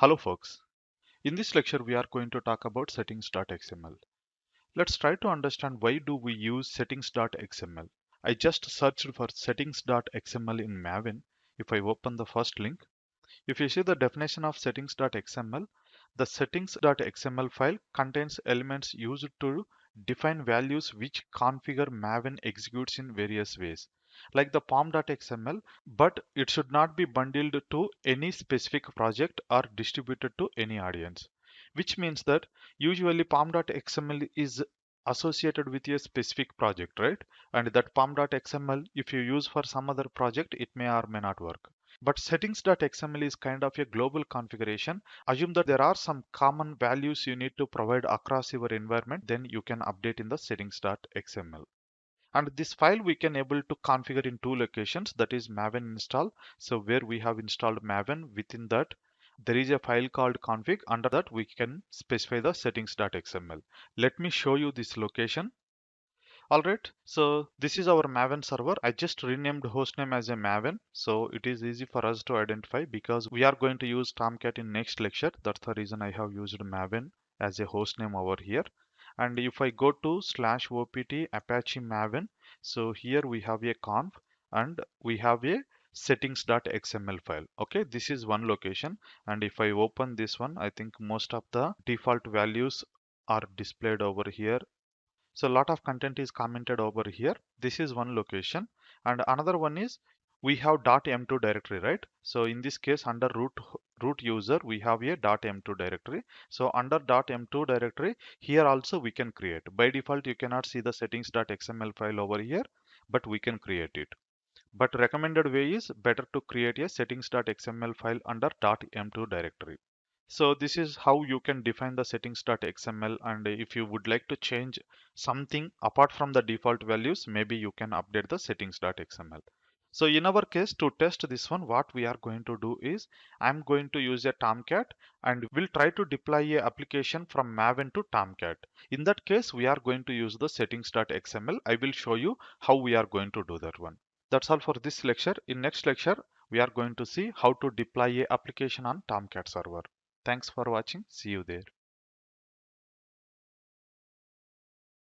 Hello folks. In this lecture we are going to talk about Settings.xml. Let's try to understand why do we use Settings.xml. I just searched for Settings.xml in Maven. If I open the first link, if you see the definition of Settings.xml, the Settings.xml file contains elements used to define values which configure Maven executes in various ways, like the pom.xml, but it should not be bundled to any specific project or distributed to any audience, which means that usually pom.xml is associated with a specific project, right? And that pom.xml, if you use for some other project, it may or may not work. But settings.xml is kind of a global configuration. Assume that there are some common values you need to provide across your environment, then you can update in the settings.xml. And this file we can able to configure in two locations, that is Maven install. So where we have installed Maven, within that there is a file called config. Under that we can specify the settings.xml. Let me show you this location. Alright, so this is our Maven server. I just renamed hostname as a Maven, so it is easy for us to identify because we are going to use Tomcat in next lecture. That's the reason I have used Maven as a hostname over here. And if I go to /opt Apache Maven, so here we have a conf and we have a settings.xml file. Okay, this is one location. And if I open this one, I think most of the default values are displayed over here. So a lot of content is commented over here. This is one location, and another one is we have .m2 directory, right? So in this case, under root user, we have a .m2 directory. So under .m2 directory, here also we can create. By default, you cannot see the settings.xml file over here, but we can create it. But recommended way is better to create a settings.xml file under .m2 directory. So this is how you can define the settings.xml, and if you would like to change something apart from the default values, maybe you can update the settings.xml. So in our case, to test this one, what we are going to do is I'm going to use a Tomcat and we'll try to deploy a application from Maven to Tomcat. In that case, we are going to use the settings.xml. I will show you how we are going to do that one. That's all for this lecture. In next lecture, we are going to see how to deploy a application on Tomcat server. Thanks for watching. See you there.